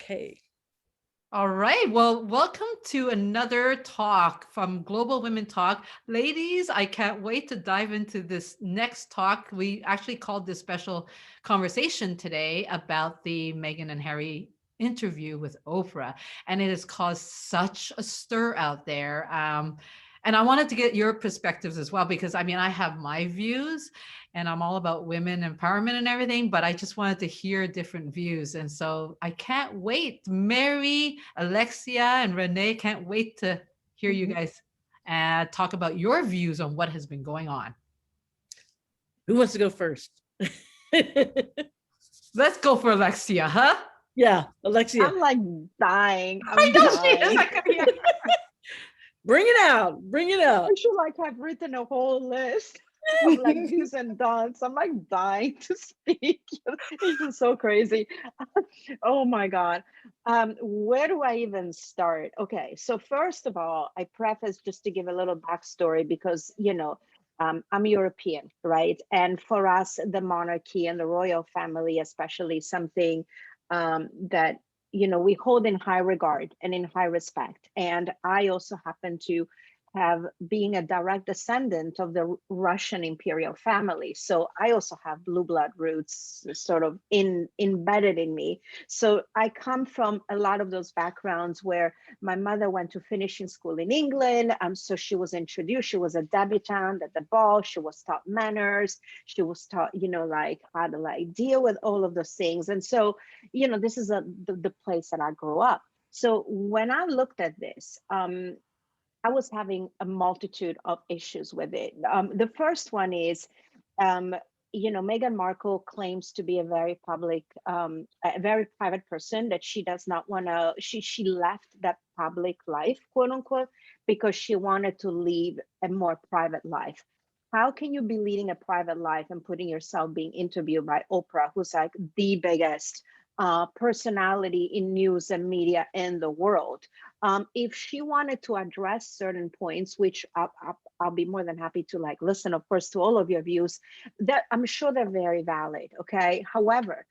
Okay. All right. Well, welcome to another talk from Global Women Talk. Ladies, I can't wait to dive into this next talk. We actually called this special conversation today about the Meghan and Harry interview with Oprah, and it has caused such a stir out there. And I wanted to get your perspectives as well, because I mean, I have my views and I'm all about women empowerment and everything, but I just wanted to hear different views. And so I can't wait. Mary, Alexia, and Renee, can't wait to hear you guys talk about your views on what has been going on. Who wants to go first? Let's go for Alexia, huh? Yeah, Alexia. I'm like dying. I know she is. dying. I can hear. Bring it out. Bring it out. I feel like I've written a whole list of like do's and don'ts. I'm like dying to speak. It's just so crazy. Oh my God. Where do I even start? Okay, so first of all, I preface just to give a little backstory because, I'm European, right? And for us, the monarchy and the royal family, especially something that we hold in high regard and in high respect. And I also happen to have being a direct descendant of the Russian imperial family. So I also have blue blood roots sort of embedded in me. So I come from a lot of those backgrounds where my mother went to finishing school in England. So she was introduced, she was a debutante at the ball. She was taught manners. She was taught, like how to like deal with all of those things. And so, this is the place that I grew up. So when I looked at this, I was having a multitude of issues with it. The first one is, Meghan Markle claims to be a very public, a very private person, that she does not want to, she left that public life, quote unquote, because she wanted to lead a more private life. How can you be leading a private life and putting yourself being interviewed by Oprah, who's like the biggest personality in news and media in the world? If she wanted to address certain points, which I'll be more than happy to like listen, of course, to all of your views, that I'm sure they're very valid. Okay. However,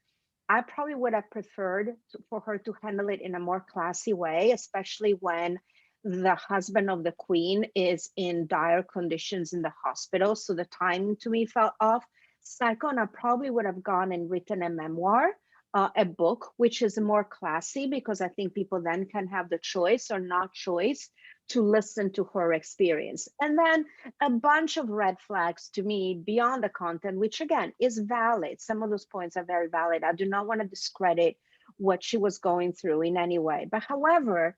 I probably would have preferred for her to handle it in a more classy way, especially when the husband of the queen is in dire conditions in the hospital. So the timing to me felt off. Second, I probably would have gone and written a memoir, a book, which is more classy, because I think people then can have the choice or not choice to listen to her experience. And then a bunch of red flags to me beyond the content, which again is valid. Some of those points are very valid. I do not want to discredit what she was going through in any way. But however,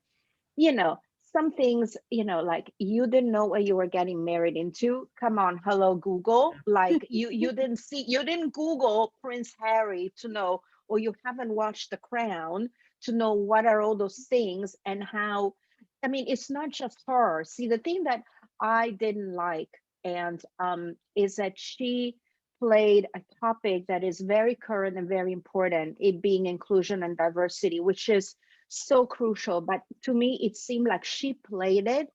some things, like you didn't know what you were getting married into. Come on, hello Google. Like you didn't Google Prince Harry to know, or you haven't watched The Crown to know what are all those things and how. I mean, it's not just her. See, the thing that I didn't like and is that she played a topic that is very current and very important, it being inclusion and diversity, which is so crucial. But to me, it seemed like she played it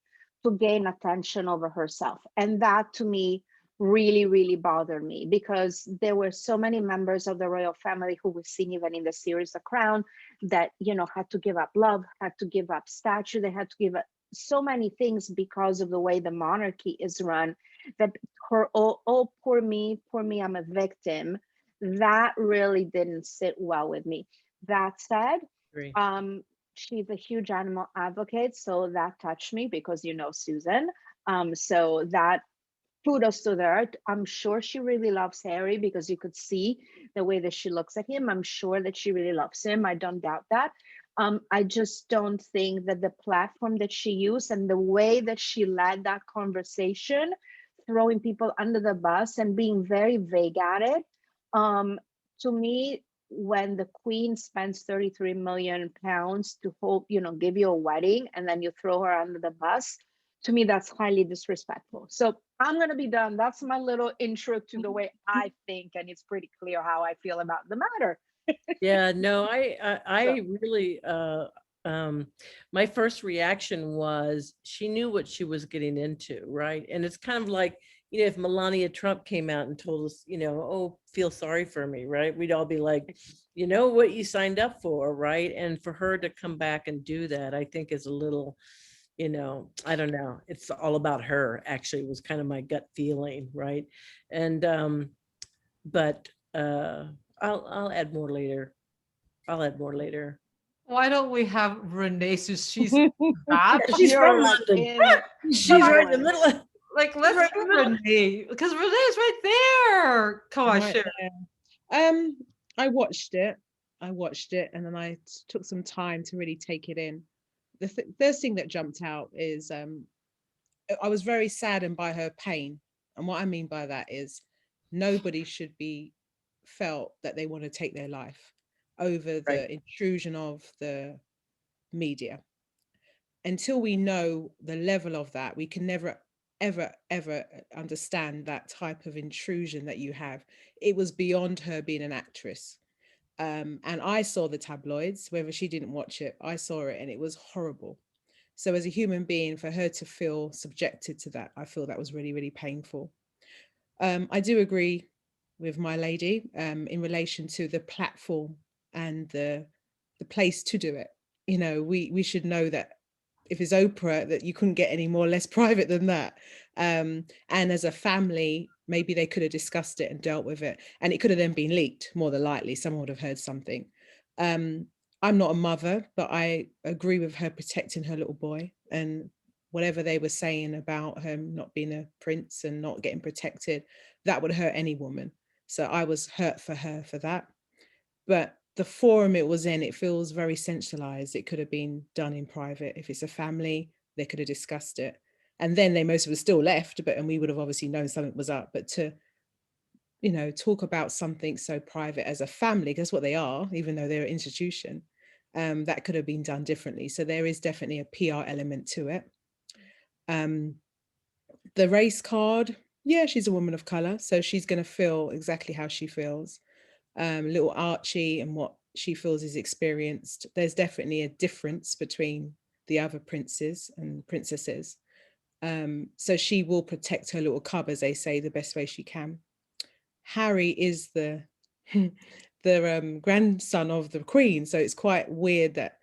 to gain attention over herself. And that to me really, really bothered me, because there were so many members of the royal family who we've seen even in the series The Crown that, had to give up love, had to give up stature, they had to give up so many things because of the way the monarchy is run, that her, oh poor me, I'm a victim, that really didn't sit well with me. That said, she's a huge animal advocate, so that touched me, because Susan. So that kudos to her. I'm sure she really loves Harry, because you could see the way that she looks at him. I'm sure that she really loves him. I don't doubt that. I just don't think that the platform that she used and the way that she led that conversation, throwing people under the bus and being very vague at it, to me, when the queen spends 33 million pounds to hold, give you a wedding, and then you throw her under the bus, to me, that's highly disrespectful. So I'm going to be done. That's my little intro to the way I think, and it's pretty clear how I feel about the matter. Yeah, no, I really, my first reaction was she knew what she was getting into, right? And it's kind of like you know, if Melania Trump came out and told us, you know, oh, feel sorry for me, right? We'd all be like, you know what you signed up for, right? And for her to come back and do that, I think is a little, you know, I don't know. It's all about her, actually, was kind of my gut feeling, right? And but I'll add more later. I'll add more later. Why don't we have Renee, since she's that Yeah, she's You're from like London. in She's right in the influence. middle of, like, she's let's right hear in the middle. Renee, because Renee's right there. Come on, Right share. there. I watched it. And then I took some time to really take it in. The first thing that jumped out is I was very saddened by her pain. And what I mean by that is nobody should be felt that they want to take their life over Right. the intrusion of the media. Until we know the level of that, we can never, ever understand that type of intrusion that you have. It was beyond her being an actress. And I saw the tabloids, whether she didn't watch it, I saw it, and it was horrible. So as a human being, for her to feel subjected to that, I feel that was really, really painful. I do agree with my lady in relation to the platform and the place to do it. You know, we should know that if it's Oprah, that you couldn't get any more less private than that. And as a family, maybe they could have discussed it and dealt with it, and it could have then been leaked. More than likely, someone would have heard something. I'm not a mother, but I agree with her protecting her little boy, and whatever they were saying about him not being a prince and not getting protected, that would hurt any woman. So I was hurt for her for that. But the forum it was in, it feels very centralized. It could have been done in private. If it's a family, they could have discussed it. And then they most of us still left, and we would have obviously known something was up. But to, you know, talk about something so private as a family, that's what they are, even though they're an institution, that could have been done differently. So there is definitely a PR element to it. The race card, yeah, she's a woman of color, so she's going to feel exactly how she feels. Little Archie and what she feels is experienced, there's definitely a difference between the other princes and princesses. So she will protect her little cub, as they say, the best way she can. Harry is the the grandson of the queen, so it's quite weird that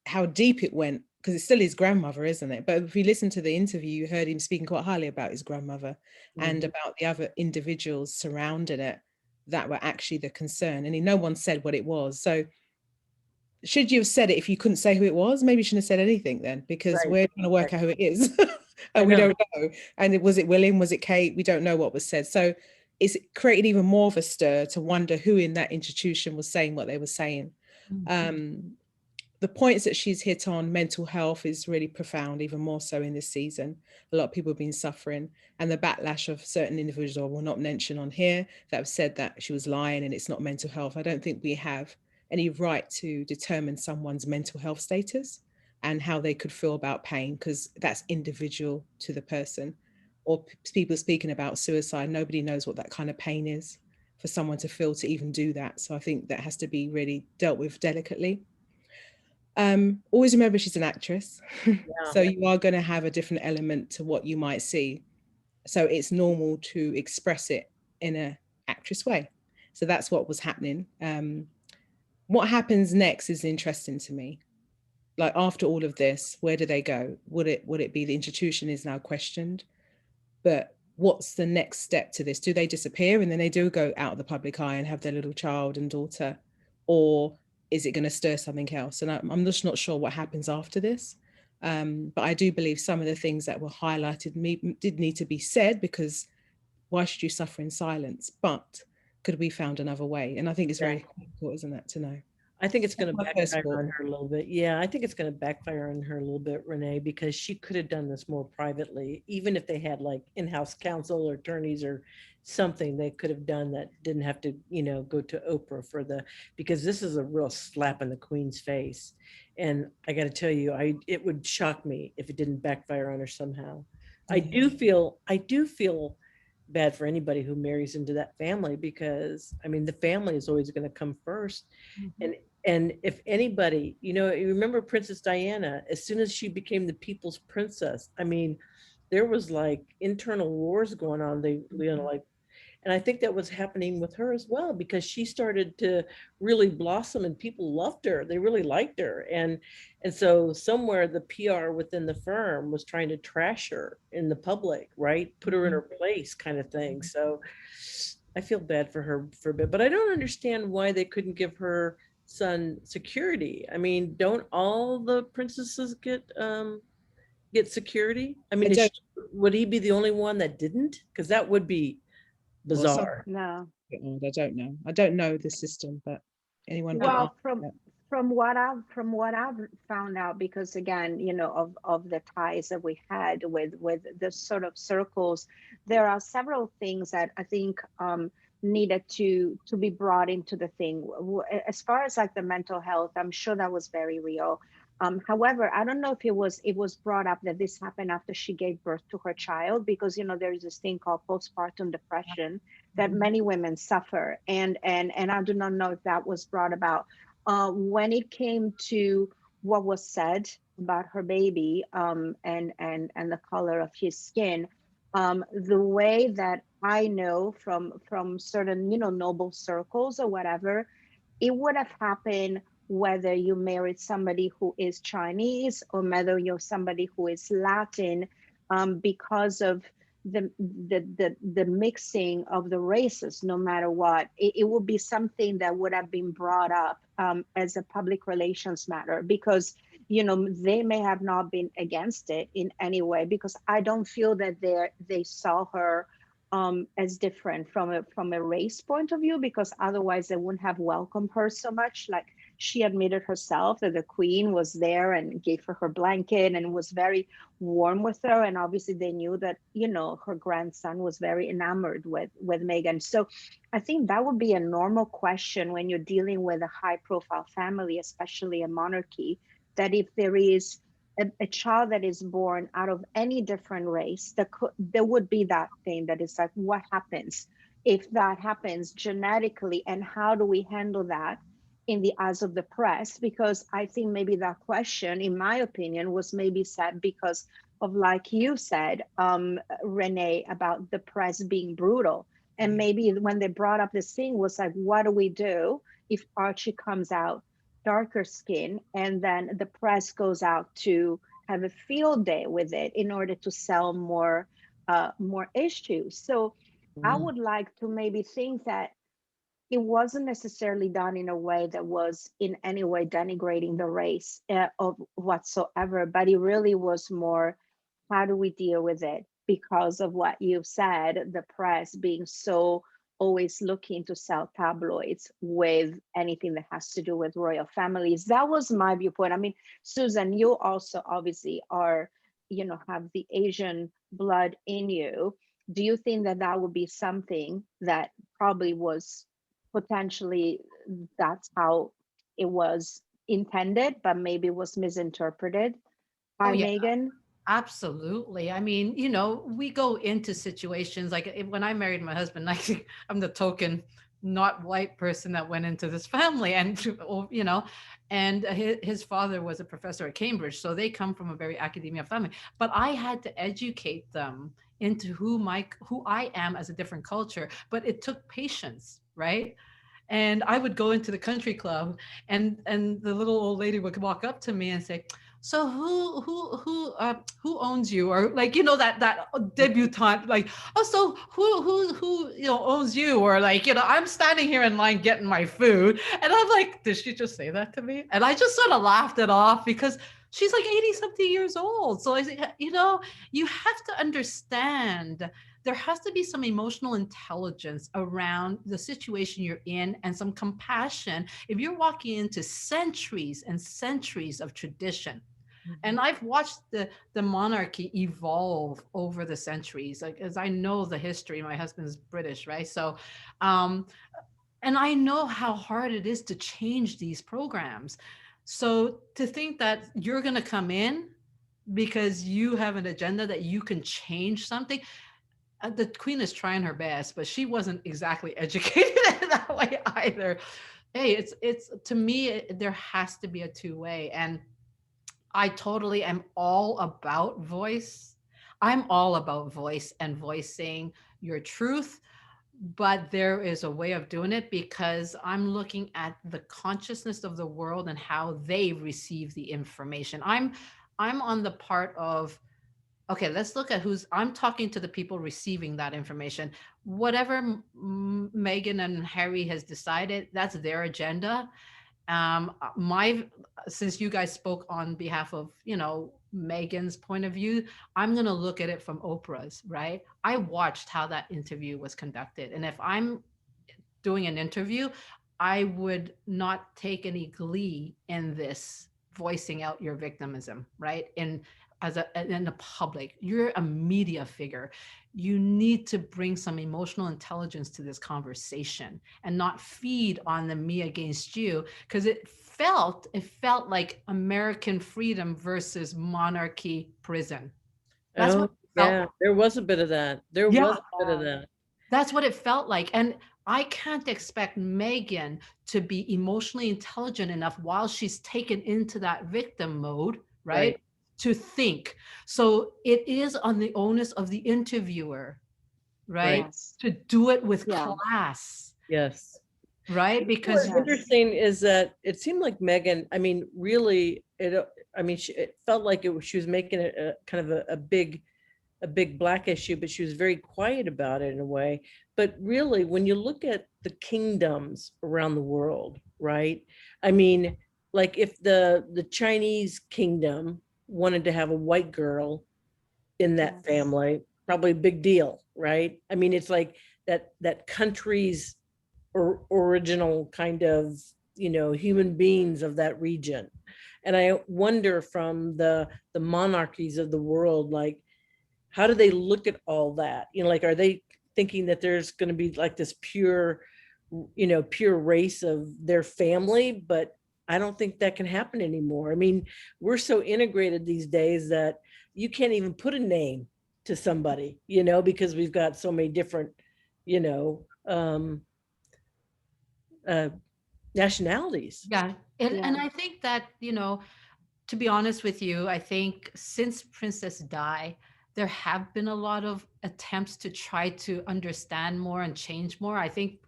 how deep it went, because it's still his grandmother, isn't it? But if you listen to the interview, you heard him speaking quite highly about his grandmother and about the other individuals surrounding it that were actually the concern. And no one said what it was. So should you have said it if you couldn't say who it was? Maybe you shouldn't have said anything then, because Right, we're trying to work right. out who it is. I And we know. don't know. And was it William? Was it Kate? We don't know what was said. So it's created even more of a stir to wonder who in that institution was saying what they were saying. The points that she's hit on mental health is really profound, even more so in this season. A lot of people have been suffering, and the backlash of certain individuals I will not mention on here that have said that she was lying and it's not mental health. I don't think we have any right to determine someone's mental health status and how they could feel about pain, because that's individual to the person. Or people speaking about suicide, nobody knows what that kind of pain is for someone to feel to even do that. So I think that has to be really dealt with delicately. Always remember she's an actress. Yeah. So you are going to have a different element to what you might see. So it's normal to express it in an actress way. So that's what was happening. What happens next is interesting to me. Like after all of this, where do they go? Would it be the institution is now questioned? But what's the next step to this? Do they disappear and then they do go out of the public eye and have their little child and daughter? Or is it going to stir something else? And I'm just not sure what happens after this. But I do believe some of the things that were highlighted did need to be said, because why should you suffer in silence? But could we found another way? And I think it's very difficult, isn't it, to know? I think it's going to My first backfire thought. on her a little bit. Yeah, I think it's going to backfire on her a little bit, Renee, because she could have done this more privately, even if they had like in-house counsel or attorneys or something they could have done that didn't have to, you know, go to Oprah for the, because this is a real slap in the Queen's face. And I got to tell you, it would shock me if it didn't backfire on her somehow. I do feel bad for anybody who marries into that family, because I mean the family is always going to come first. And if anybody, you know, you remember Princess Diana, as soon as she became the people's princess, I mean, there was like internal wars going on. They, like, and I think that was happening with her as well, because she started to really blossom and people loved her. They really liked her. And so somewhere the PR within the firm was trying to trash her in the public, right? Put her in her place kind of thing. So I feel bad for her for a bit, but I don't understand why they couldn't give her son security. I mean, don't all the princesses get security? I mean, I don't. would he be the only one that didn't? Because that would be Well, some bizarre. No. I don't know. I don't know the system, but anyone can Oh, Well, ask that. from what I've found out, because again, of the ties that we had with the sort of circles, there are several things that I think needed to be brought into the thing. As far as like the mental health, I'm sure that was very real. However, I don't know if it was brought up that this happened after she gave birth to her child, because there is this thing called postpartum depression that Mhm. many women suffer, and I do not know if that was brought about when it came to what was said about her baby, and the color of his skin. The way that I know from certain noble circles or whatever, it would have happened whether you married somebody who is Chinese or whether you're somebody who is Latin, because of the mixing of the races. No matter what, it would be something that would have been brought up as a public relations matter, because they may have not been against it in any way, because I don't feel that they saw her as different from a race point of view, because otherwise they wouldn't have welcomed her so much. Like, she admitted herself that the queen was there and gave her blanket and was very warm with her, and obviously they knew that her grandson was very enamored with Meghan. So I think that would be a normal question when you're dealing with a high profile family, especially a monarchy, that if there is a child that is born out of any different race, there would be that thing that is like, what happens if that happens genetically, and how do we handle that in the eyes of the press? Because I think maybe that question, in my opinion, was maybe said because of, like you said, Renee, about the press being brutal. And maybe when they brought up this thing was like, what do we do if Archie comes out darker skin, and then the press goes out to have a field day with it in order to sell more issues? So I mm. would like to maybe think that it wasn't necessarily done in a way that was in any way denigrating the race of whatsoever, but it really was more, how do we deal with it? Because of what you've said, the press being so always looking to sell tabloids with anything that has to do with royal families. That was my viewpoint. I mean, Susan, you also obviously have the Asian blood in you. Do you think that that would be something that probably was potentially, that's how it was intended, but maybe was misinterpreted Oh by yeah, Meghan? absolutely. I mean, we go into situations like when I married my husband, I'm the token not white person that went into this family, and his father was a professor at Cambridge, so they come from a very academia family. But I had to educate them into who I am as a different culture. But it took patience, right? And I would go into the country club, and the little old lady would walk up to me and say, so who owns you? Or like, that debutante, like, oh, so who owns you? Or like, I'm standing here in line getting my food, and I'm like, did she just say that to me? And I just sort of laughed it off, because she's like 80 something years old. So I said, you have to understand, there has to be some emotional intelligence around the situation you're in, and some compassion if you're walking into centuries and centuries of tradition. And I've watched the monarchy evolve over the centuries, like, as I know the history. My husband's British, right? So um and I know how hard it is to change these programs. So to think that you're going to come in because you have an agenda that you can change something, the queen is trying her best, but she wasn't exactly educated in that way either. Hey, it's to me, there has to be a two-way, and I totally am all about voice. I'm all about voice and voicing your truth, but there is a way of doing it because I'm looking at the consciousness of the world and how they receive the information. I'm on the part of, okay, let's look at I'm talking to the people receiving that information. Whatever Meghan and Harry has decided, that's their agenda. My Since you guys spoke on behalf of, Megan's point of view, I'm going to look at it from Oprah's, right? I watched how that interview was conducted, and if I'm doing an interview, I would not take any glee in this voicing out your victimism, right? And in the public, you're a media figure. You need to bring some emotional intelligence to this conversation and not feed on the me against you, because it felt like American freedom versus monarchy prison. That's what Oh, it felt yeah, like. there was a bit of that. There Yeah. was a bit of that. That's what it felt like. And I can't expect Megan to be emotionally intelligent enough while she's taken into that victim mode, right? Right. To think. So it is on the onus of the interviewer, right? Yes. To do it with Yeah. class, Yes. right? Because What's Yes. interesting is that it seemed like Megan, I mean, really, it felt like she was making it a kind of a big black issue, but she was very quiet about it in a way. But really, when you look at the kingdoms around the world, right? I mean, like if the Chinese kingdom wanted to have a white girl in that Yes. family, probably a big deal, right? I mean, it's like that country's original kind of, human beings of that region. And I wonder from the monarchies of the world, like, how do they look at all that? Like, are they thinking that there's going to be like this pure race of their family? But I don't think that can happen anymore. I mean, we're so integrated these days that you can't even put a name to somebody, because we've got so many different, you know, uh, nationalities. yeah. And Yeah. I think that, to be honest with you, I think since Princess Di, there have been a lot of attempts to try to understand more and change more. I think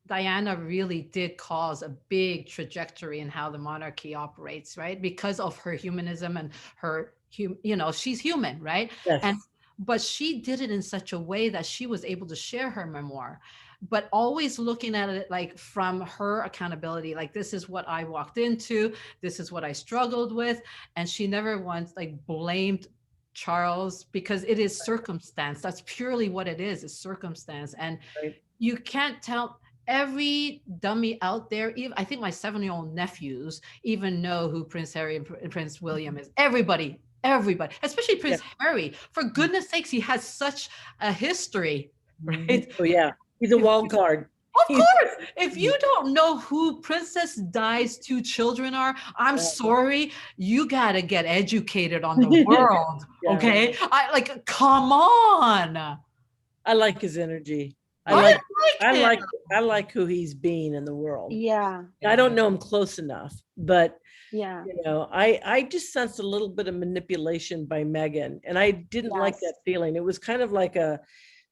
Diana really did cause a big trajectory in how the monarchy operates, right? Because of her humanism and she's human, right? And Yes. but she did it in such a way that she was able to share her memoir, but always looking at it like from her accountability, like this is what I walked into, this is what I struggled with, and she never once like blamed Charles, because it is circumstance. That's purely what it is circumstance. And Right. you can't tell every dummy out there. Even I think my 7-year-old nephews even know who Prince Harry and Prince William is. Everybody, especially Yeah. Prince Harry. For goodness sakes, he has such a history, right? Oh yeah, he's a wild card. Of He's course, if you don't know who Princess Di's two children are, I'm Yeah. sorry, you got to get educated on the world. Yeah. Okay, come on. I like his energy. I I like like him. I like who he's being in the world. Yeah. I don't know him close enough, but Yeah. I just sensed a little bit of manipulation by Meghan, and I didn't like that Yes. feeling. It was kind of like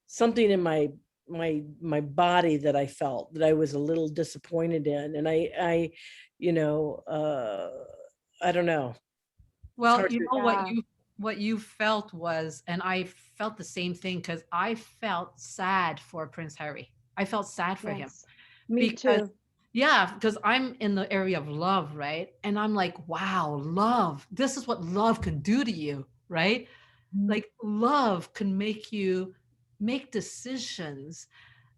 something in my body that I felt that I was a little disappointed in, and I you know I don't know. Well, hard you to- know Yeah. what you felt was, and I felt the same thing because I felt sad for Prince Harry. I felt sad for him Yes. Me because, too. yeah, because I'm in the area of love, right? And I'm like, wow, love. This is what love can do to you, right? Like love can make you make decisions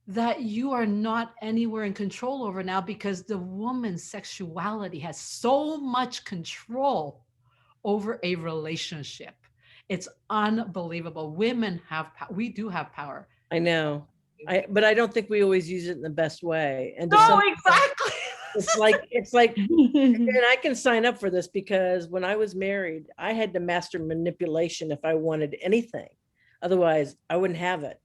that you are not anywhere in control over now, because the woman's sexuality has so much control over a relationship. It's unbelievable. Women have we do have power. I know. But I don't think we always use it in the best way. And to No, some exactly. it's like and I can sign up for this because when I was married, I had to master manipulation if I wanted anything. Otherwise, I wouldn't have it.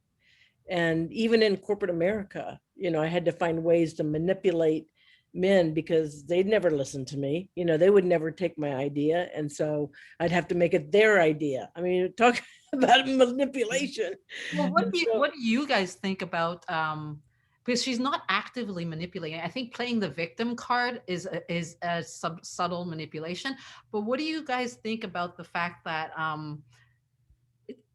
And even in corporate America, I had to find ways to manipulate, men because they'd never listen to me. You know, they would never take my idea. And so I'd have to make it their idea. I mean, talk about manipulation. Well, And so, what do you guys think about because she's not actively manipulating. I think playing the victim card is a subtle manipulation. But what do you guys think about the fact that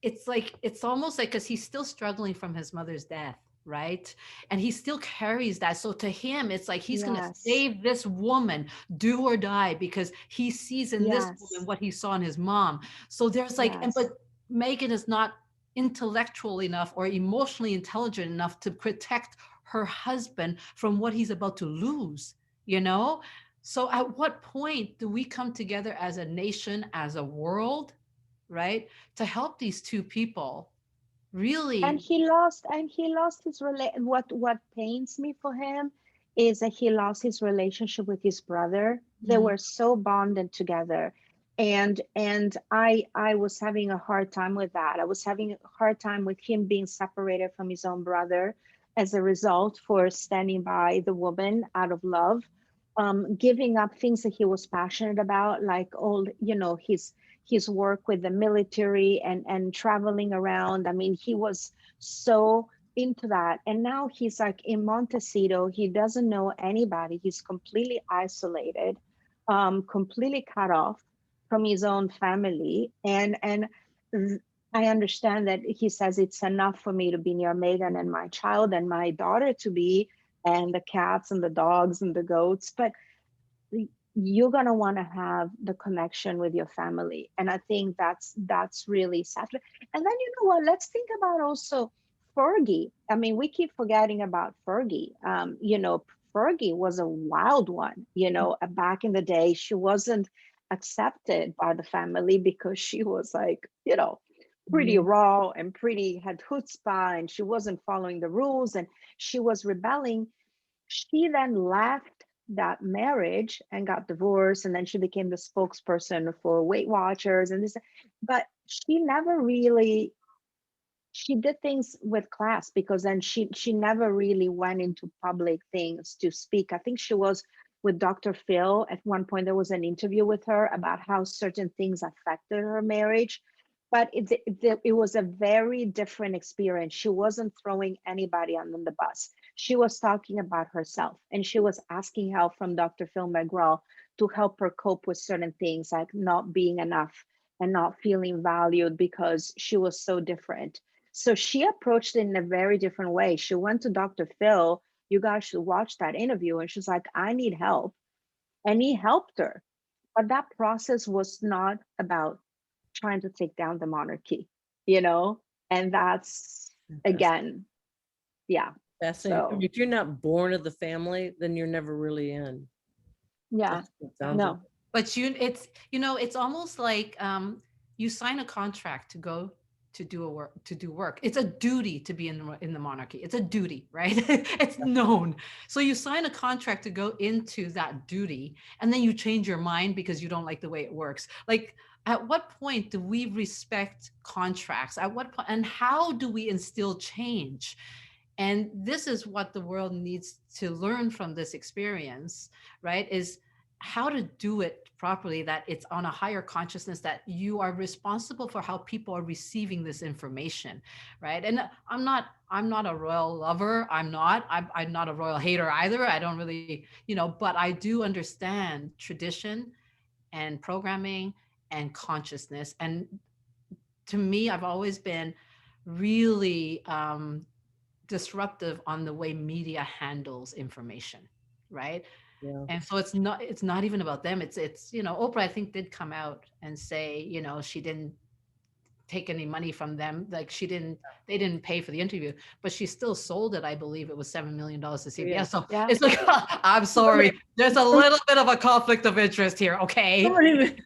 it's like it's almost like because he's still struggling from his mother's death, right? And he still carries that. So to him, it's like he's gonna Yes. save this woman, do or die, because he sees in this woman Yes. what he saw in his mom. So there's like, and Yes. but Megan is not intellectual enough or emotionally intelligent enough to protect her husband from what he's about to lose, you know? So at what point do we come together as a nation, as a world, right, to help these two people And really? he lost his what pains me for him is that he lost his relationship with his brother. They Mm, were so bonded together. And I was having a hard time with that. I was having a hard time with him being separated from his own brother as a result for standing by the woman out of love, giving up things that he was passionate about, like all, his work with the military and traveling around. I mean, he was so into that. And now he's like in Montecito. He doesn't know anybody. He's completely isolated, completely cut off from his own family. And I understand that he says it's enough for me to be near Megan and my child and my daughter to be, and the cats and the dogs and the goats. But you're going to want to have the connection with your family, and I think that's really sad. And then, what, let's think about also Fergie. I mean, we keep forgetting about Fergie. Fergie was a wild one. Back in the day, she wasn't accepted by the family because she was like, pretty mhm. raw and pretty, had chutzpah, and she wasn't following the rules, and she was rebelling. She then left that marriage and got divorced, and then she became the spokesperson for Weight Watchers and this. But she never really, she did things with class, because then she never really went into public things to speak. I think she was with Dr. Phil at one point. There was an interview with her about how certain things affected her marriage, but it was a very different experience. She wasn't throwing anybody under the bus. She was talking about herself, and she was asking help from Dr. Phil McGraw to help her cope with certain things, like not being enough and not feeling valued, because she was so different. So she approached it in a very different way. She went to Dr. Phil. You guys should watch that interview. And she's like, I need help. And he helped her. But that process was not about trying to take down the monarchy, you know? And that's, Interesting. again, yeah. Fascinating. I mean, So, if you're not born of the family, then you're never really in. yeah, That's what it sounds like. no, But it's almost like you sign a contract to go to do work. It's a duty to be in the monarchy. It's a duty, right? It's known. So you sign a contract to go into that duty, and then you change your mind because you don't like the way it works. Like, at what point do we respect contracts? At what point, and how do we instill change? And this is what the world needs to learn from this experience, right? Is how to do it properly, that it's on a higher consciousness, that you are responsible for how people are receiving this information, right? And I'm not a royal lover. I'm not a royal hater either. I don't really, but I do understand tradition and programming and consciousness. And to me, I've always been really disruptive on the way media handles information, right? Yeah. And so it's not even about them. It's Oprah, I think, did come out and say, she didn't take any money from them. Like, they didn't pay for the interview, but she still sold it. I believe it was $7 million to Yeah. CBS. So yeah. it's like, I'm Somebody, sorry, there's a little bit of a conflict of interest here. Okay.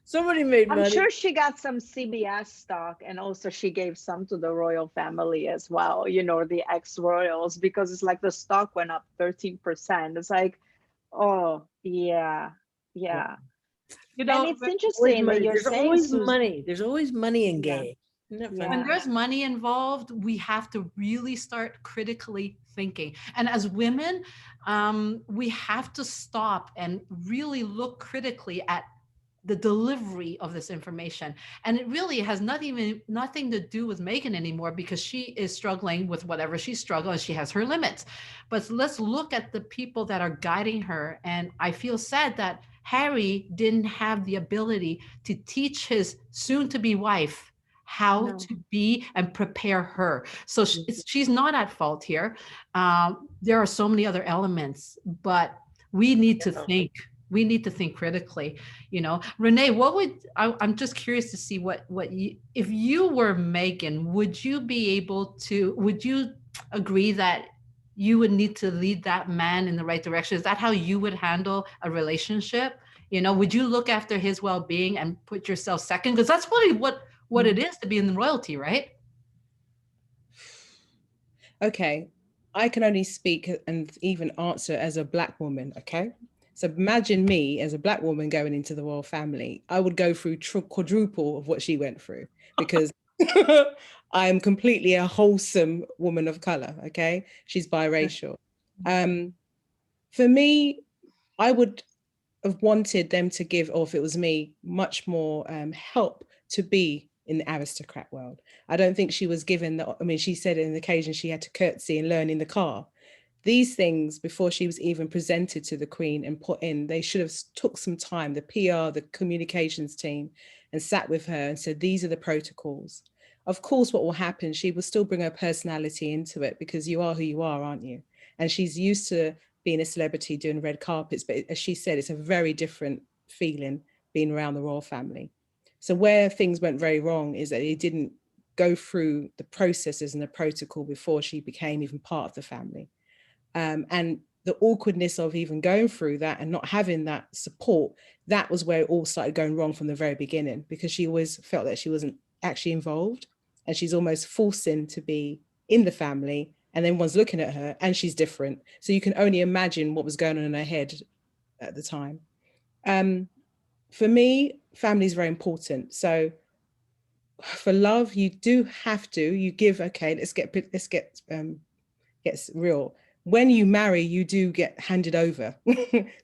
somebody made I'm money. sure she got some CBS stock, and also she gave some to the royal family as well, the ex-royals, because it's like the stock went up 13%. It's like, oh, yeah, Yeah. yeah. You And know, it's but Always interesting that money. you're There's saying, always Susan. money. There's always money in Yeah. gay. Isn't that When funny? Yeah. there's money involved, we have to really start critically thinking. And as women, we have to stop and really look critically at the delivery of this information. And it really has nothing to do with Meghan anymore, because she is struggling with whatever she's struggling. She has her limits. But let's look at the people that are guiding her. And I feel sad that Harry didn't have the ability to teach his soon to be wife how No. to be and prepare her. So she's not at fault here. There are so many other elements, but we need to Yeah. think. We need to think critically. Renee, I'm just curious to see what you, if you were Meghan, would you agree that you would need to lead that man in the right direction? Is that how you would handle a relationship? Would you look after his well-being and put yourself second? Because that's really what it is to be in royalty, right? Okay, I can only speak and even answer as a Black woman, okay? So imagine me as a Black woman going into the royal family. I would go through quadruple of what she went through, because I am completely a wholesome woman of color, okay? She's biracial. For me, I would have wanted them to give, or if it was me, much more help to be in the aristocrat world. I don't think she was given the, I mean, she said in the occasion she had to curtsy and learn in the car. These things, before she was even presented to the Queen and put in, they should have took some time, the PR, the communications team, and sat with her and said, these are the protocols. Of course, what will happen, she will still bring her personality into it, because you are who you are, aren't you? And she's used to being a celebrity doing red carpets, but as she said, it's a very different feeling being around the royal family. So where things went very wrong is that it didn't go through the processes and the protocol before she became even part of the family. And the awkwardness of even going through that and not having that support, that was where it all started going wrong from the very beginning, because she always felt that she wasn't actually involved, and she's almost forcing to be in the family, and then one's looking at her and she's different. So you can only imagine what was going on in her head at the time. For me, family is very important. So for love, you do have to, you give, okay, let's get real. When you marry, you do get handed over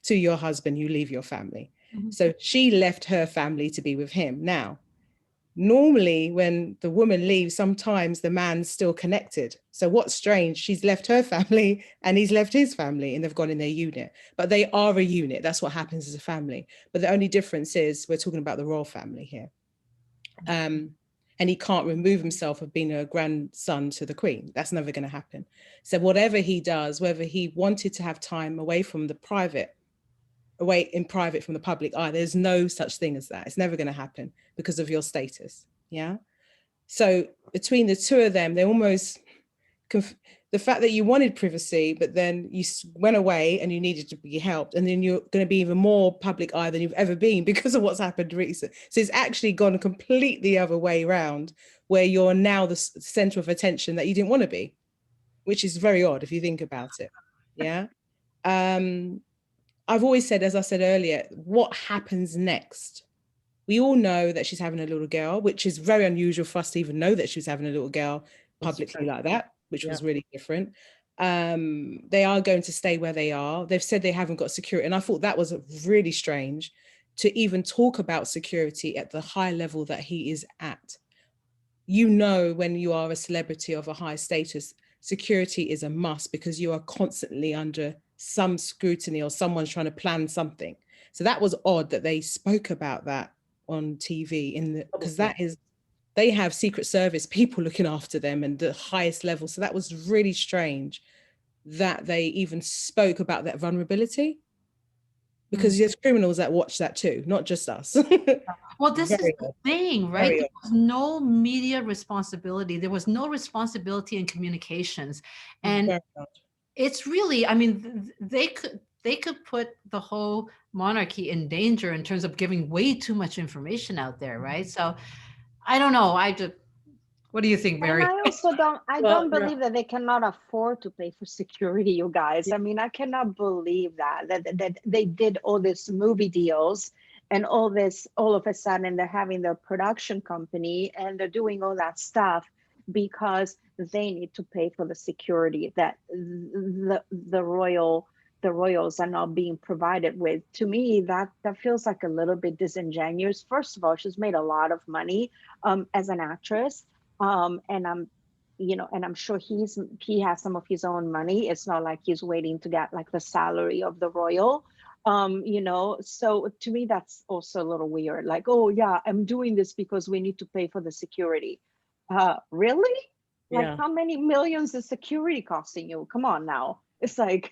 to your husband, you leave your family. So she left her family to be with him. Now, normally when the woman leaves, sometimes the man's still connected. So what's strange, she's left her family and he's left his family, and they've gone in their unit, but they are a unit. That's what happens as a family. But the only difference is we're talking about the royal family here. And he can't remove himself of being a grandson to the Queen. That's never going to happen. So whatever he does, whether he wanted to have time away from the private, away in private from the public eye, there's no such thing as that. It's never going to happen because of your status. Yeah. So between the two of them, they almost, the fact that you wanted privacy, but then you went away and you needed to be helped, and then you're going to be even more public eye than you've ever been because of what's happened recently. So it's actually gone completely the other way around, where you're now the center of attention that you didn't want to be, which is very odd if you think about it. Yeah. I've always said, as I said earlier, what happens next? We all know that she's having a little girl, which is very unusual for us to even know that she was having a little girl publicly like that, which was really different. They are going to stay where they are. They've said they haven't got security. And I thought that was really strange to even talk about security at the high level that he is at. You know, when you are a celebrity of a high status, security is a must, because you are constantly under some scrutiny or someone's trying to plan something. So that was odd that they spoke about that on TV, because that is, they have Secret Service people looking after them and the highest level. So that was really strange that they even spoke about that vulnerability, because there's criminals that watch that too, not just us. Well, this is Very the odd. thing, right? Very There odd. was no media responsibility. There was no responsibility in communications. And Very odd. it's really, I mean, they could put the whole monarchy in danger in terms of giving way too much information out there, right? So I don't know. What do you think, And Mary? I also I Well, don't believe that they cannot afford to pay for security, you guys. yeah. I mean, I cannot believe that they did all these movie deals and all this, all of a sudden they're having their production company and they're doing all that stuff because they need to pay for the security that the royals are not being provided with. To me, that feels like a little bit disingenuous. First of all, she's made a lot of money as an actress, and I'm sure he has some of his own money. It's not like he's waiting to get like the salary of the royal. So to me that's also a little weird. Like, oh yeah, I'm doing this because we need to pay for the security. Really? Like, Yeah. how many millions is security costing you? Come on now. It's like,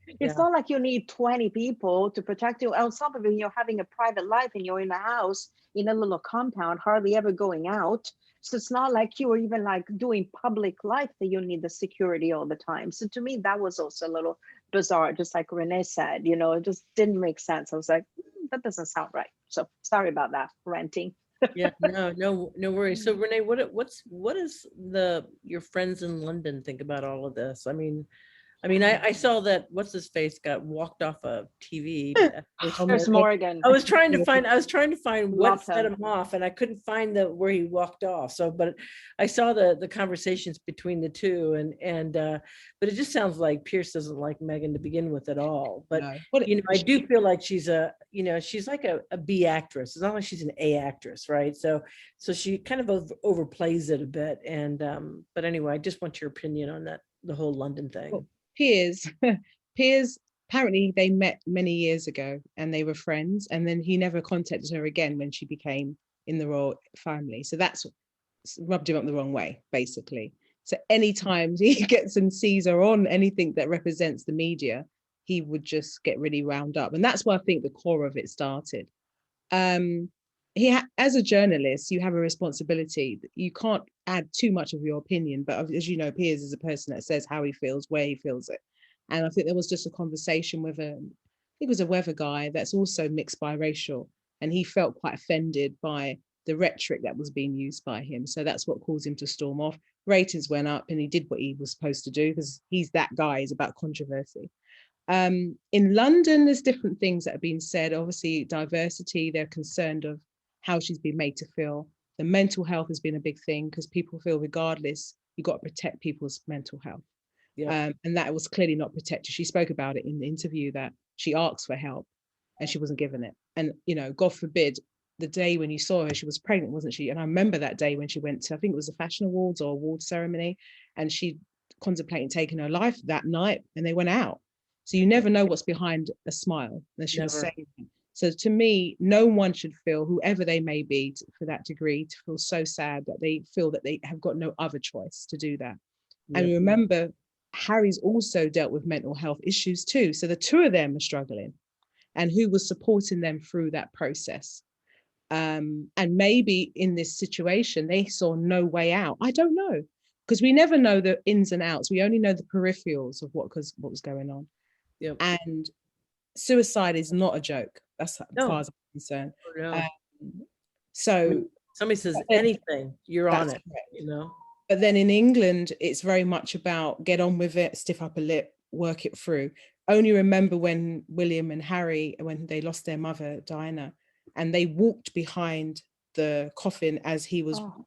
it's Yeah. not like you need 20 people to protect you. On top of it, you're having a private life and you're in a house in a little compound, hardly ever going out. So it's not like you were even like doing public life that you need the security all the time. So to me, that was also a little bizarre, just like Renee said, it just didn't make sense. I was like, that doesn't sound right. So sorry about that, ranting. Yeah, no worries. So Renee, what is your friends in London think about all of this? I saw that what's his face got walked off of TV. Piers Morgan. I was trying to find what Love set him. him off, and I couldn't find where he walked off. So, but I saw the conversations between the two, but it just sounds like Pierce doesn't like Meghan to begin with at all. But No. I do feel like she's she's like a B actress. It's not like she's an A actress, right? So she kind of overplays it a bit. And but anyway, I just want your opinion on that, the whole London thing. Well, Piers, Piers, apparently they met many years ago and they were friends, and then he never contacted her again when she became in the royal family. So that's rubbed him up the wrong way, basically. So anytime he gets and sees her on anything that represents the media, he would just get really wound up. And that's where I think the core of it started. As a journalist, you have a responsibility. You can't add too much of your opinion, but as you know, Piers is a person that says how he feels, where he feels it. And I think there was just a conversation with I think it was a weather guy that's also mixed biracial, and he felt quite offended by the rhetoric that was being used by him. So that's what caused him to storm off. Ratings went up and he did what he was supposed to do, because he's that guy, he's about controversy. In London, there's different things that have been said. Obviously, diversity, they're concerned of how she's been made to feel. The mental health has been a big thing, because people feel regardless, you've got to protect people's mental health. Yeah. And that was clearly not protected. She spoke about it in the interview, that she asked for help and she wasn't given it. And, God forbid, the day when you saw her, she was pregnant, wasn't she? And I remember that day when she went to, I think it was the fashion awards or award ceremony, and she contemplating taking her life that night, and they went out. So you never know what's behind a smile, as she was saying. So to me, no one should feel, whoever they may be, for that degree, to feel so sad that they feel that they have got no other choice to do that. Yeah. And remember, Harry's also dealt with mental health issues too. So the two of them are struggling, and who was supporting them through that process? And maybe in this situation, they saw no way out. I don't know, because we never know the ins and outs. We only know the peripherals of what was going on. Yep. And suicide is not a joke. That's as far as I'm concerned. No. So when somebody says anything, you're on it, correct. But then in England, it's very much about get on with it, stiff upper lip, work it through. Only remember when William and Harry, when they lost their mother, Diana, and they walked behind the coffin as he was. Oh.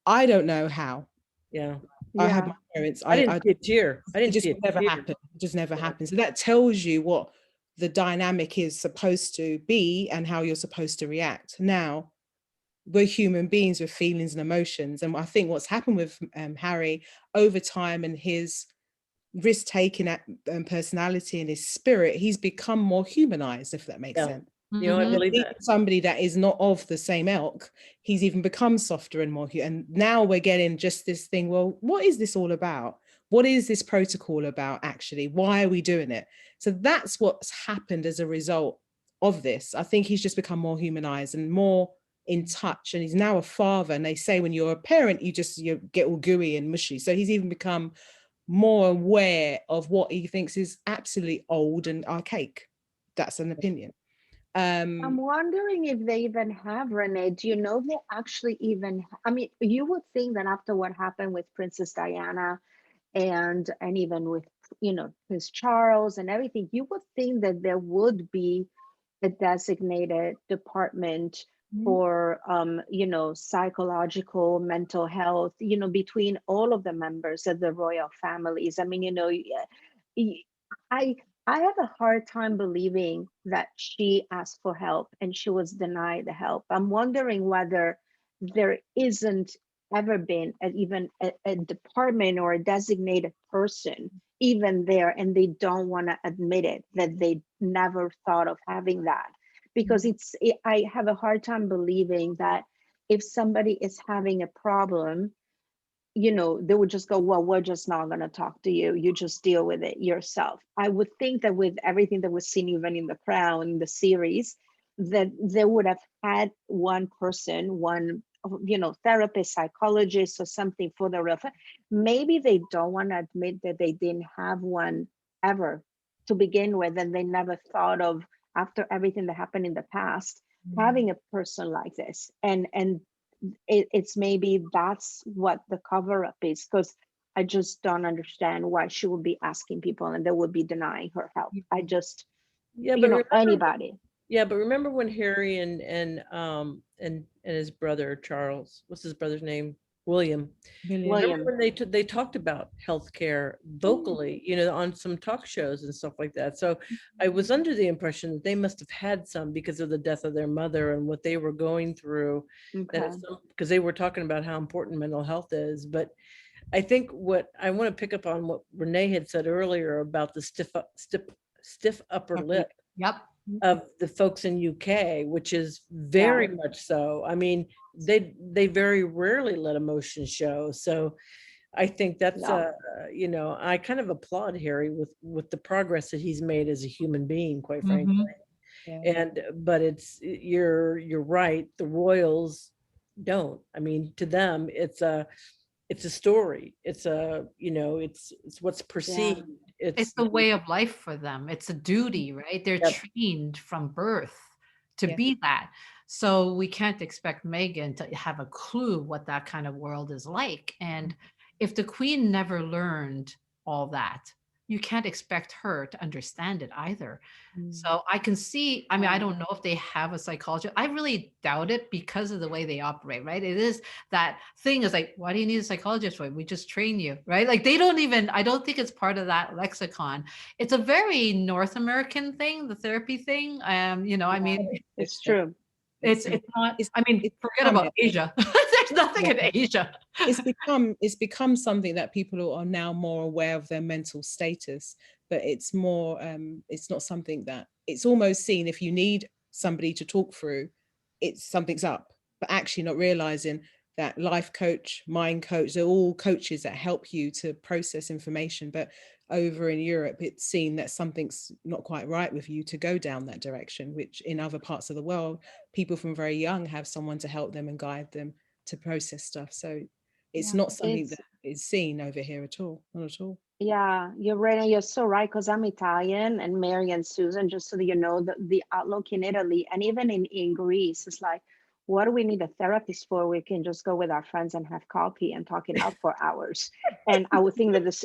I don't know how. Yeah. I had my parents. I didn't see a tear. It just never happened. It just never happened. So that tells you what the dynamic is supposed to be and how you're supposed to react. Now, we're human beings with feelings and emotions. And I think what's happened with Harry over time, and his risk-taking personality and his spirit, he's become more humanized, if that makes sense. I believe that. Somebody that is not of the same ilk, he's even become softer and more and now we're getting just this thing, well, what is this all about? What is this protocol about, actually? Why are we doing it? So that's what's happened as a result of this. I think he's just become more humanized and more in touch, and he's now a father, and they say when you're a parent, you get all gooey and mushy. So he's even become more aware of what he thinks is absolutely old and archaic. That's an opinion. I'm wondering if they even have, Renee, do you know they actually even, I mean, you would think that after what happened with Princess Diana and even with, Prince Charles and everything, you would think that there would be a designated department Mhm. for psychological mental health, between all of the members of the royal families. I mean, y- I I have a hard time believing that she asked for help and she was denied the help. I'm wondering whether there isn't ever been even a department or a designated person even there, and they don't want to admit it, that they never thought of having that. Because I have a hard time believing that if somebody is having a problem, they would just go, well, we're just not going to talk to you. You just deal with it yourself. I would think that with everything that was seen, even in The Crown, the series, that they would have had one person, one, therapist, psychologist, or something for the real. Maybe they don't want to admit that they didn't have one ever to begin with, and they never thought of, after everything that happened in the past, having a person like this. And it's maybe that's what the cover up is, because I just don't understand why she would be asking people and they would be denying her help. I just, Yeah, but remember, anybody. yeah, but remember when Harry and his brother Charles, what's his brother's name? William. William. Remember William. when they talked about healthcare vocally, on some talk shows and stuff like that. So I was under the impression that they must have had some because of the death of their mother and what they were going through. That Okay. it's because they were talking about how important mental health is. But I think what I want to pick up on what Renee had said earlier about the stiff upper lip Yep. of the folks in UK, which is Yeah. very much so. I mean, they very rarely let emotion show. So I think that's Yeah. I kind of applaud Harry with the progress that he's made as a human being, quite frankly. Mhm. Yeah. And but you're right, the royals don't. I mean, to them it's a story. It's it's what's Yeah. perceived. It's It's the way of life for them. It's a duty, right? They're Yep. trained from birth to Yeah. be that. So we can't expect Meghan to have a clue what that kind of world is like. And if the queen never learned all that, you can't expect her to understand it either. So I can see, I mean, I Yeah. don't know if they have a psychologist. I really doubt it because of the way they operate, right? It is that thing is like, why do you need a psychologist for? We just train you, right? Like they don't even, I don't think it's part of that lexicon. It's a very North American thing, the therapy thing. I Yeah. mean, It's Yeah. true. it's It's it's not, it's I mean, it's forget become about it. Asia. There's nothing Yeah. in Asia. It's become something that people are now more aware of their mental status, but it's more it's not something that it's almost seen if you need somebody to talk through, it's something's up, but actually not realizing that life coach, mind coach, they're all coaches that help you to process information. But over in Europe, it's seen that something's not quite right with you to go down that direction, which in other parts of the world, people from very young have someone to help them and guide them to process stuff. So it's Yeah. not something It's that is seen over here at all, not at all. Yeah, you're right, and you're so right, because I'm Italian, and Mary and Susan, just so that you know, the outlook in Italy and even in Greece is like, what do we need a therapist for? We can just go with our friends and have coffee and talk it out for hours. And I would think that this,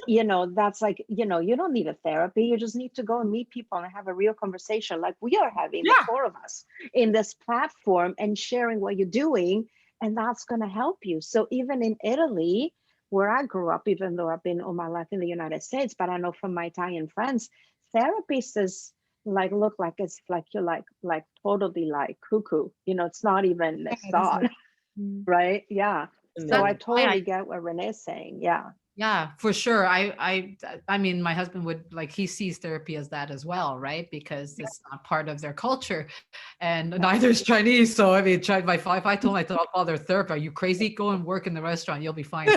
that's like, you don't need a therapy. You just need to go and meet people and have a real conversation like we are having, the Yeah. four of us in this platform, and sharing what you're doing, and that's going to help you. So even in Italy, where I grew up, even though I've been all my life in the United States, but I know from my Italian friends, therapists is like, look like it's like you're like totally like cuckoo. It's not even a Bad, isn't thought, it? Mm. right? Yeah. in So I That's there. why I totally get what Renee's saying. Yeah. Yeah, for sure. I mean, my husband would like he sees therapy as that as well, right? Because it's not part of their culture, and Yeah. neither is Chinese. So I mean, if I told my father therapy, are you crazy? Go and work in the restaurant. You'll be fine.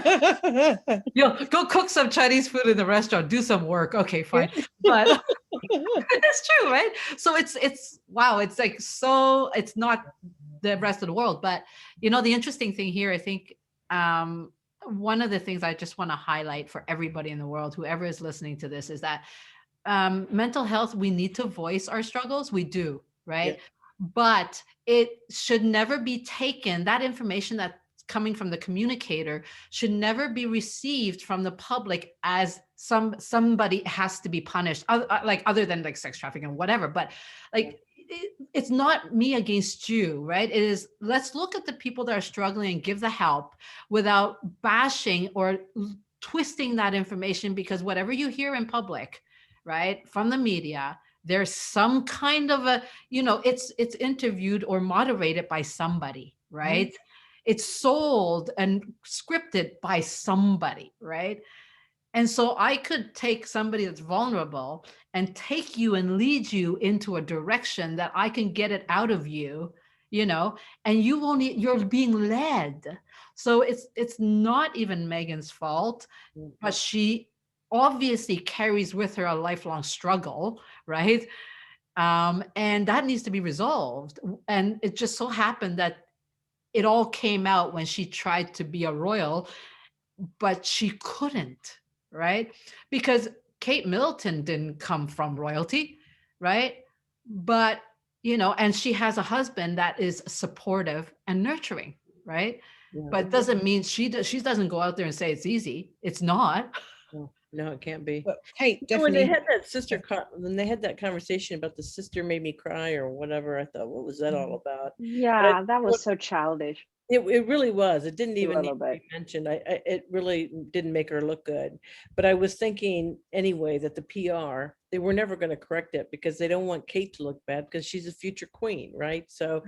Go cook some Chinese food in the restaurant. Do some work. Okay, fine. But it's true, right? So it's wow. It's like so. It's not the rest of the world, but the interesting thing here, I think. One of the things I just want to highlight for everybody in the world, whoever is listening to this, is that mental health, we need to voice our struggles. We do, Yeah. right? But it should never be taken, that information that's coming from the communicator should never be received from the public as somebody has to be punished, like other than like sex trafficking or whatever. But like it's not me against you, right? It is, let's look at the people that are struggling and give the help without bashing or twisting that information, because whatever you hear in public, right, from the media, there's some kind of a, it's interviewed or moderated by somebody, right? It's sold and scripted by somebody, right? And so I could take somebody that's vulnerable and take you and lead you into a direction that I can get it out of you, and you won't, you're being led. So it's not even Megan's fault, but she obviously carries with her a lifelong struggle, right? And that needs to be resolved. And it just so happened that it all came out when she tried to be a royal, but she couldn't, right? Because Kate Middleton didn't come from royalty, right? But, and she has a husband that is supportive and nurturing, right? Yeah. But it doesn't mean she doesn't go out there and say it's easy. It's not. No, it can't be. But Kate When they definitely. had that when they had that conversation about the sister made me cry or whatever, I thought, what was that all about? Yeah, that was so childish. It really was. It didn't even need little to be bit. mentioned. It really didn't make her look good. But I was thinking anyway that the PR, they were never going to correct it because they don't want Kate to look bad because she's a future queen, right? So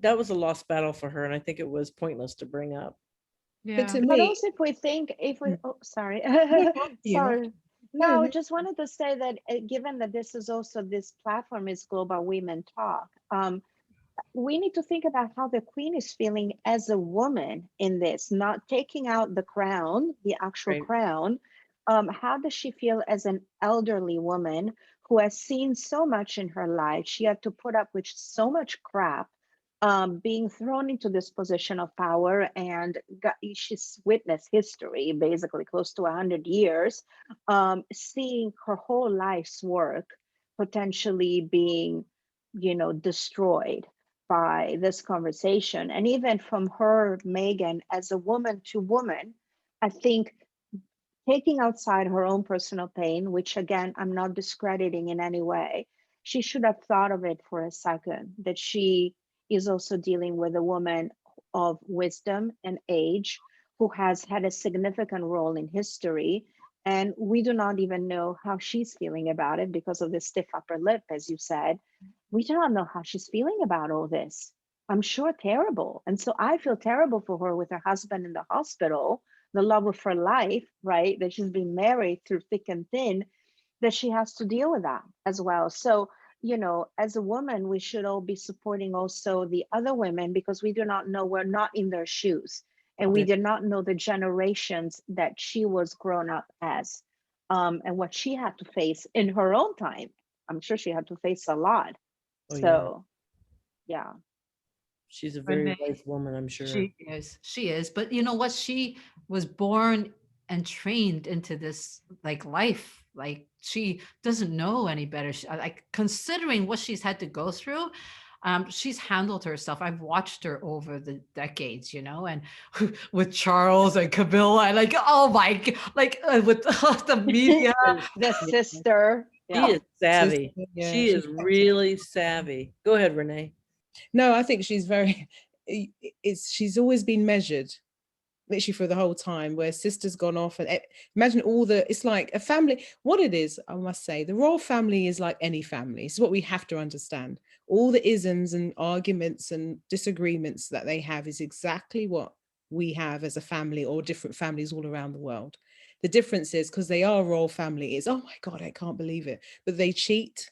that was a lost battle for her, and I think it was pointless to bring up. But to But me, also, if we think, oh, sorry, no, after you, sorry. no, No, no. just wanted to say that given that this platform is Global Women Talk, we need to think about how the queen is feeling as a woman in this, not taking out the crown, the actual Right. crown. How does she feel as an elderly woman who has seen so much in her life? She had to put up with so much crap, being thrown into this position of power, and she's witnessed history, basically close to 100 years, seeing her whole life's work potentially being, destroyed by this conversation. And even from her, Meghan, as a woman to woman, I think taking outside her own personal pain, which again, I'm not discrediting in any way, she should have thought of it for a second, that she is also dealing with a woman of wisdom and age who has had a significant role in history. And we do not even know how she's feeling about it because of the stiff upper lip, as you said. We do not know how she's feeling about all this. I'm sure terrible. And so I feel terrible for her with her husband in the hospital, the love of her life, right? That she's been married through thick and thin, that she has to deal with that as well. So, as a woman, we should all be supporting also the other women because we do not know, we're not in their shoes. And we did not know the generations that she was grown up as, and what she had to face in her own time. I'm sure she had to face a lot. Oh, yeah. So, yeah. She's a very Renee, wise woman, I'm sure. She is. But you know what? She was born and trained into this life. Like she doesn't know any better. Like considering what she's had to go through, she's handled herself. I've watched her over the decades, and with Charles and Camilla, and oh my, with the media. The sister. She is savvy. Yeah, she is really savvy. Go ahead, Renee. No, I think she's very, she's always been measured, literally for the whole time, where sister's gone off and imagine it's like a family. What it is, I must say, the royal family is like any family. It's what we have to understand. All the isms and arguments and disagreements that they have is exactly what we have as a family or different families all around the world. The difference is because they are royal family is, oh my God, I can't believe it. But they cheat,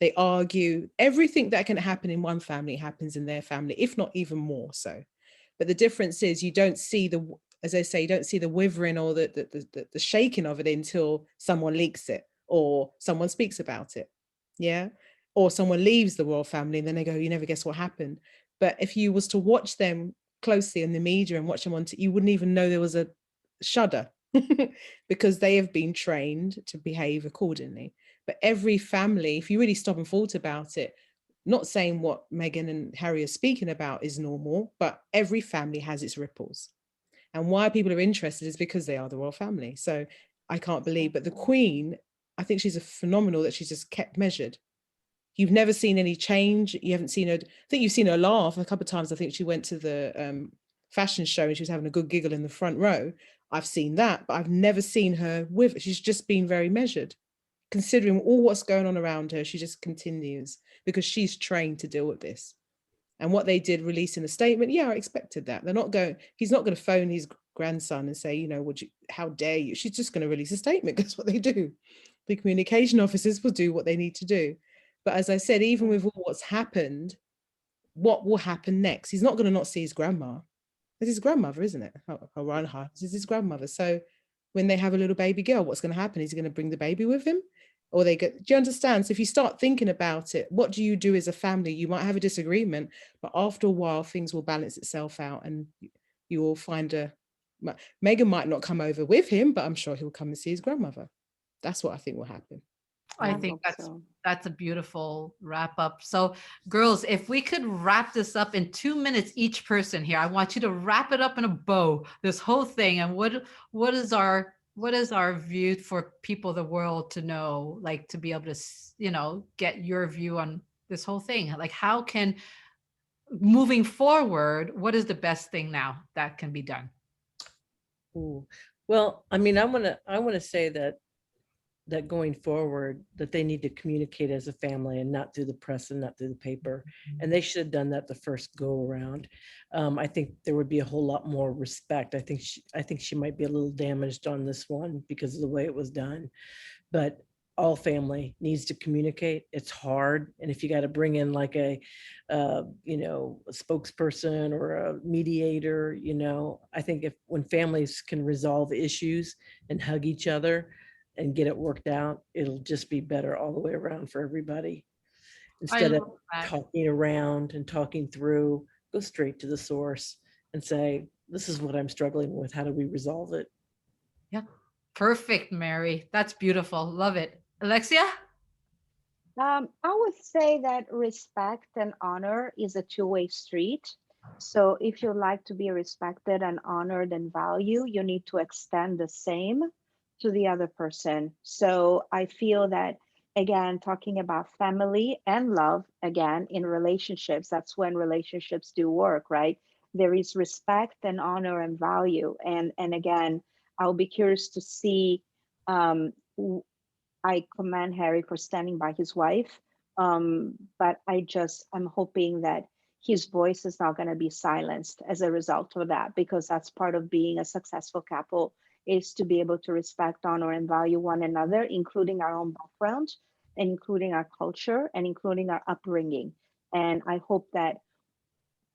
they argue. Everything that can happen in one family happens in their family, if not even more so. But the difference is you don't see as I say, you don't see the withering or the shaking of it until someone leaks it or someone speaks about it. Yeah. Or someone leaves the royal family and then they go, you never guess what happened. But if you was to watch them closely in the media and watch them you wouldn't even know there was a shudder because they have been trained to behave accordingly. But every family, if you really stop and thought about it, not saying what Meghan and Harry are speaking about is normal, but every family has its ripples. And why people are interested is because they are the royal family. So I can't believe, but the Queen, I think she's a phenomenal that she's just kept measured. you've never seen any change. You haven't seen her, I think you've seen her laugh a couple of times. I think she went to the fashion show and she was having a good giggle in the front row. I've seen that, but I've never seen her with, she's just been very measured. Considering all what's going on around her, she just continues because she's trained to deal with this. And what they did releasing a statement, yeah, I expected that. They're not going, he's not going to phone his grandson and say, you know, would you, how dare you? She's just going to release a statement. That's what they do. The communication officers will do what they need to do. But as I said, even with all what's happened, what will happen next? He's not going to not see his grandma. It's his grandmother, isn't it? It's his grandmother. So when they have a little baby girl, what's going to happen? Is he going to bring the baby with him? Or they get, do you understand? So if you start thinking about it, what do you do as a family? You might have a disagreement, but after a while, things will balance itself out and you will find Meghan might not come over with him, but I'm sure he'll come and see his grandmother. That's what I think will happen. I I think hope so. that's a beautiful wrap up. So girls, if we could wrap this up in 2 minutes each person here, I want you to wrap it up in a bow, this whole thing. And what is our view for people of the world to know, like to be able to, you know, get your view on this whole thing? Like how can, moving forward, what is the best thing now that can be done? Ooh. Well, I mean, I want to say that going forward, that they need to communicate as a family and not through the press and not through the paper. And they should have done that the first go around. I think there would be a whole lot more respect. I think she might be a little damaged on this one because of the way it was done. But all family needs to communicate. It's hard. And if you got to bring in like a spokesperson or a mediator, I think when families can resolve issues and hug each other and get it worked out, it'll just be better all the way around for everybody. Instead of talking around and talking through, go straight to the source and say, this is what I'm struggling with. How do we resolve it? Yeah. Perfect, Mary. That's beautiful. Love it. Alexia? I would say that respect and honor is a two-way street. So if you like to be respected and honored and valued, you need to extend the same to the other person. So I feel that, again, talking about family and love, again, in relationships, that's when relationships do work, right? There is respect and honor and value. And again, I'll be curious to see. I commend Harry for standing by his wife. But I'm hoping that his voice is not going to be silenced as a result of that, because that's part of being a successful couple, is to be able to respect, honor, and value one another, including our own background, and including our culture, and including our upbringing. And I hope that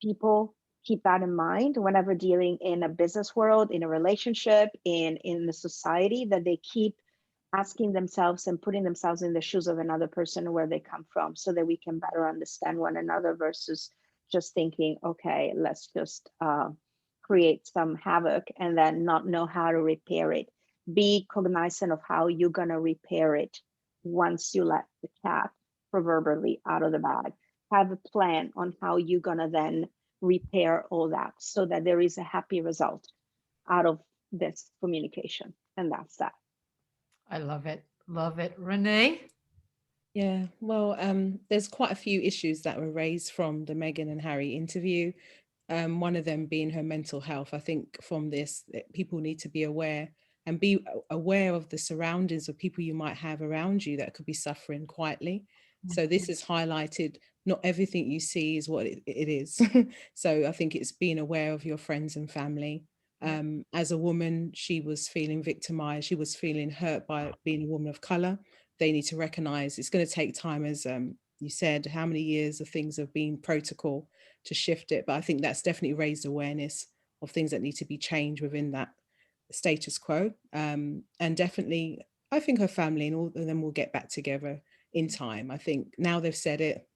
people keep that in mind whenever dealing in a business world, in a relationship, in the society, that they keep asking themselves and putting themselves in the shoes of another person, where they come from, so that we can better understand one another, versus just thinking, okay, let's just create some havoc and then not know how to repair it. Be cognizant of how you're going to repair it once you let the cat proverbially out of the bag. Have a plan on how you're going to then repair all that, so that there is a happy result out of this communication. And that's that. I love it. Love it. Renee? Yeah, well, there's quite a few issues that were raised from the Meghan and Harry interview. One of them being her mental health. I think from this, people need to be aware and be aware of the surroundings of people you might have around you that could be suffering quietly. So this is highlighted. Not everything you see is what it is. So I think it's being aware of your friends and family. As a woman, she was feeling victimized. She was feeling hurt by being a woman of color. They need to recognize it's going to take time, as you said, how many years of things have been protocol to shift it. But I think that's definitely raised awareness of things that need to be changed within that status quo. And definitely, I think her family and all of them will get back together in time. I think now they've said it,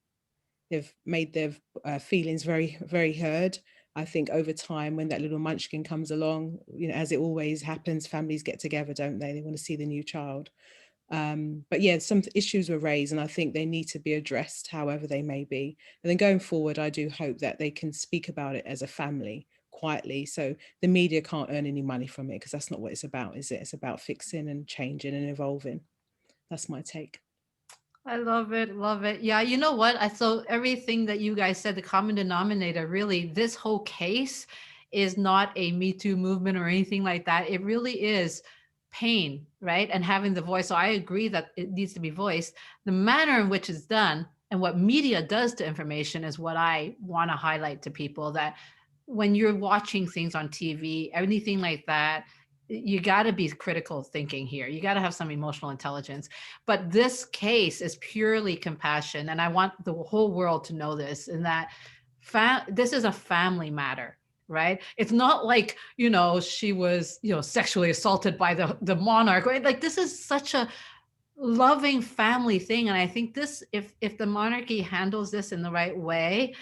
they've made their feelings very, very heard. I think over time, when that little munchkin comes along, as it always happens, families get together, don't they? They want to see the new child. But yeah, some issues were raised and I think they need to be addressed however they may be. And then going forward, I do hope that they can speak about it as a family quietly, so the media can't earn any money from it, because that's not what it's about, is it? It's about fixing and changing and evolving. That's my take. I love it. Love it. Yeah. You know what? So everything that you guys said, the common denominator, really, this whole case is not a Me Too movement or anything like that. It really is pain, right? And having the voice. So I agree that it needs to be voiced. The manner in which it's done and what media does to information is what I want to highlight to people, that when you're watching things on TV, anything like that, you got to be critical thinking here. You got to have some emotional intelligence. But this case is purely compassion. And I want the whole world to know this, and that this is a family matter, right? It's not like, she was, sexually assaulted by the monarch, right? Like, this is such a loving family thing. And I think this, if the monarchy handles this in the right way,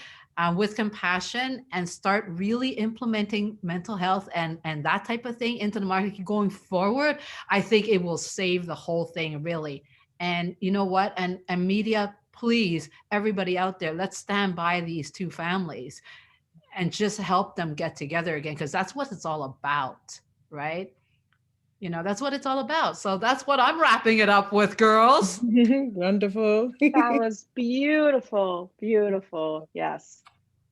with compassion, and start really implementing mental health and that type of thing into the monarchy going forward, I think it will save the whole thing, really. And you know what? And media, please, everybody out there, let's stand by these two families and just help them get together again, because that's what it's all about, right? That's what it's all about. So that's what I'm wrapping it up with, girls. Wonderful. That was beautiful, beautiful. Yes.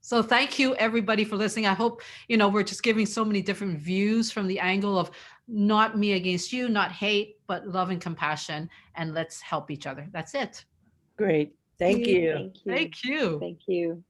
So thank you, everybody, for listening. I hope, we're just giving so many different views from the angle of not me against you, not hate, but love and compassion. And let's help each other. That's it. Great. Thank you. Thank you. Thank you. Thank you.